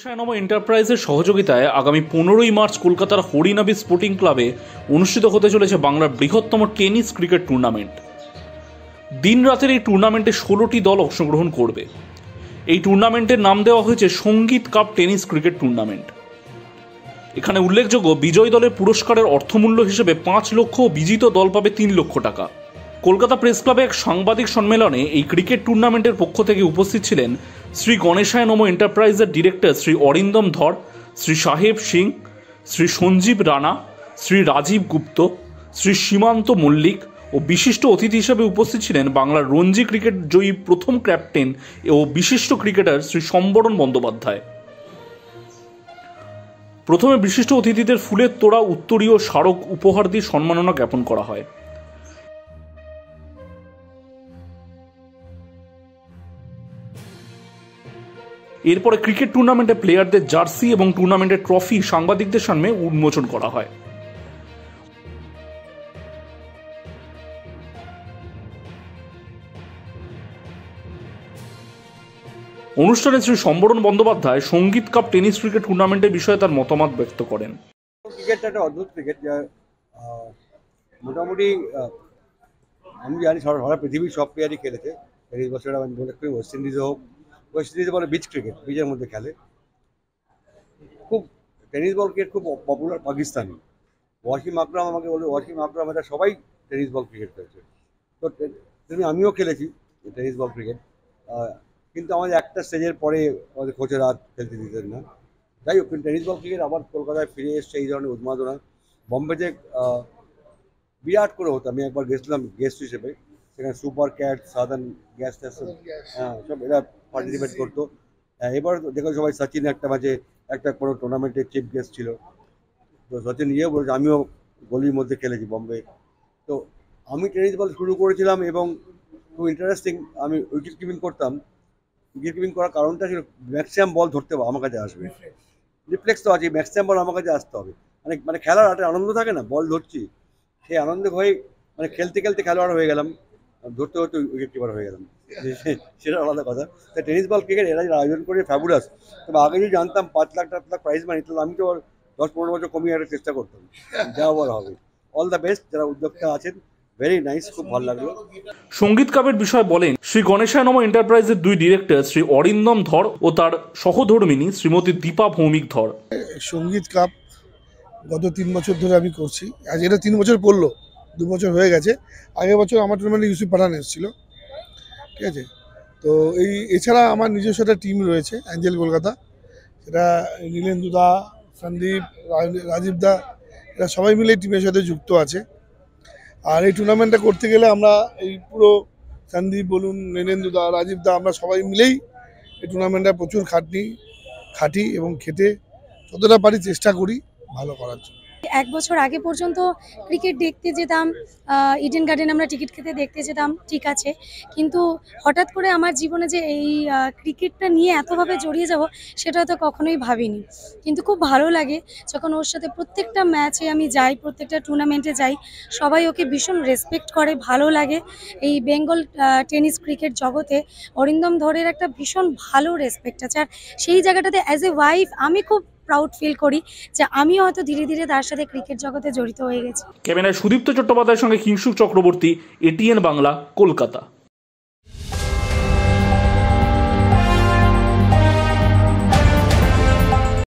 গণেশায় নম এন্টারপ্রাইজের সহযোগিতায় আগামী 15ই মার্চ কলকাতার হরিনাবি স্পোর্টিং ক্লাবে অনুষ্ঠিত হতে চলেছে বাংলার বৃহত্তম টেনিস ক্রিকেট টুর্নামেন্ট। দিন রাতের এই টুর্নামেন্টে 16টি দল অংশগ্রহণ করবে। এই টুর্নামেন্টের নাম দেওয়া হয়েছে সঙ্গীত কাপ টেনিস ক্রিকেট টুর্নামেন্ট। এখানে উল্লেখযোগ্য, বিজয়ী দলের পুরস্কারের অর্থমূল্য হিসেবে 5 লক্ষ ও বিজিত দল পাবে 3 লক্ষ টাকা। কলকাতা প্রেস ক্লাবে এক সাংবাদিক সম্মেলনে এই ক্রিকেট টুর্নামেন্টের পক্ষ থেকে উপস্থিত ছিলেন শ্রী গণেশায় নম এন্টারপ্রাইজের ডিরেক্টর শ্রী অরিন্দম ধর, শ্রী সাহেব সিং, শ্রী সঞ্জীব রানা, শ্রী রাজীব গুপ্ত, শ্রী সীমান্ত মল্লিক ও বিশিষ্ট অতিথি হিসেবে উপস্থিত ছিলেন বাংলার রঞ্জি ক্রিকেট জয়ী প্রথম ক্যাপ্টেন ও বিশিষ্ট ক্রিকেটার শ্রী সম্বরণ বন্দ্যোপাধ্যায়। প্রথমে বিশিষ্ট অতিথিদের ফুলের তোড়া, উত্তরীয় স্মারক উপহার দিয়ে সম্মাননা জ্ঞাপন করা হয়। এরপরে ক্রিকেট টুর্নামেন্টে প্লেয়ারদের জার্সি এবং টুর্নামেন্টের ট্রফি সাংবাদিকদের সামনে উন্মোচন করা হয়। অনুষ্ঠানে শ্রী সম্বরণ বন্দ্যোপাধ্যায় সঙ্গীত কাপ টেনিস ক্রিকেট টুর্নামেন্টের বিষয়ে তার মতামত ব্যক্ত করেন। ক্রিকেটটা একটা অদ্ভুত ক্রিকেট, যা মোটামুটি আমি জানি সারা পৃথিবীর সব প্লেয়ারই খেলেছে। টেনিস বছর আমি মনে করি ওয়েস্ট ইন্ডিজে হোক, ওয়েস্ট ইন্ডিজে বলে বিচ ক্রিকেট, বিচের মধ্যে খেলে। খুব টেনিস বল ক্রিকেট খুব পপুলার পাকিস্তানি। ওয়াসিম আকরাম আমাকে বলবে, ওয়াসিম আকরাম এটা সবাই টেনিস বল ক্রিকেট খেলেছে। তো তেমনি আমিও খেলেছি টেনিস বল ক্রিকেট, কিন্তু আমাদের একটা স্টেজের পরে আমাদের কোচেরা খেলতে দিতেন না। যাই হোক, টেনিস বল ক্রিকেট আবার কলকাতায় ফিরে এসছে এই ধরনের উন্মাদনা। বম্বেতে বিরাট করে হতো, আমি একবার গেছিলাম গেস্ট হিসেবে, সেখানে super cat, southern gas station, সব এরা পার্টিসিপেট করতো। এবার দেখো সবাই, সচিন একটা মাঝে একটা কোনো টুর্নামেন্টের চিফ গেস্ট ছিল, তো সচিন ইয়েও বলেছে আমিও গলির মধ্যে খেলেছি বম্বে। তো আমি টেনিস বল শুরু করেছিলাম এবং খুব ইন্টারেস্টিং, আমি উইকেট কিপিং করতাম। উইকেট কিপিং করার কারণটা ছিল ম্যাক্সিমাম বল ধরতে হবে আমার কাছে আসবে, রিফ্লেক্স তো আছে, ম্যাক্সিমাম বল আমার কাছে আসতে হবে। মানে খেলার একটা আনন্দ থাকে না, বল ধরছি, সেই আনন্দে হয়ে খেলতে খেলতে খেলোয়াড় হয়ে গেলাম, ধরতে ধরতে উইকেট কিপার হয়ে গেলাম, সেটা আলাদা কথা। তো টেনিস বল ক্রিকেট এরা যারা আয়োজন করে ফ্যাবুলাস। তবে আগে যদি জানতাম 5 লাখ 7 লাখ প্রাইজ মানি, তাহলে আমি তো 10-15 বছর কমিয়ে একটা চেষ্টা করতাম, যা বলা হবে। অল দ্য বেস্ট যারা উদ্যোক্তা আছেন, ভেরি নাইস, খুব ভালো লাগলো। সঙ্গীত কাপের বিষয়ে বলেন শ্রী গণেশায় নম এন্টারপ্রাইজের 2 ডিরেক্টর শ্রী অরিন্দম ধর ও তার সহধর্মিনী শ্রীমতী দীপা ভৌমিক ধর। সঙ্গীত কাপ গত 3 বছর ধরে আমি করছি, আজ এটা 3 বছর পড়লো, 2 বছর হয়ে গেছে। আগের বছর আমার টুর্নামেন্টে ইউসুফ পাঠান এসেছিল, ঠিক আছে। তো এছাড়া আমার নিজস্ব একটা টিম রয়েছে অ্যাঞ্জেল কলকাতা, সেটা নীলেন্দু দা, সন্দীপ, রাজীব দা, এরা সবাই মিলে টিমের সাথে যুক্ত আছে। আর এই টুর্নামেন্টটা করতে গেলে আমরা এই পুরো সন্দীপ বলুন, নীলেন্দু দা, রাজীব দা, আমরা সবাই মিলেই এই টুর্নামেন্টটা প্রচুর খাটি এবং খেটে যতটা পারি চেষ্টা করি ভালো করার জন্য। 1 বছর আগে পর্যন্ত ক্রিকেট দেখতে যেতাম, ইডেন গার্ডেন আমরা টিকিট খেতে দেখতে যেতাম, ঠিক আছে। কিন্তু হঠাৎ করে আমার জীবনে যে এই ক্রিকেটটা নিয়ে এতভাবে জড়িয়ে যাব, সেটা তো কখনোই ভাবিনি। কিন্তু খুব ভালো লাগে যখন ওর সাথে প্রত্যেকটা ম্যাচে আমি যাই, প্রত্যেকটা টুর্নামেন্টে যাই, সবাই ওকে ভীষণ রেসপেক্ট করে, ভালো লাগে। এই বেঙ্গল টেনিস ক্রিকেট জগতে অরিন্দম ধরের একটা ভীষণ ভালো রেসপেক্ট আছে। আর সেই জায়গাটাতে অ্যাজ এ ওয়াইফ আমি খুব প্রাউড ফিল করি যে আমি হয়তো ধীরে ধীরে তার সাথে ক্রিকেট জগতে জড়িত হয়ে গেছি। ক্যামেরায় সুদীপ্ত চট্টোপাধ্যায়ের সঙ্গে কিংশুক চক্রবর্তী, এটিএন বাংলা, কলকাতা।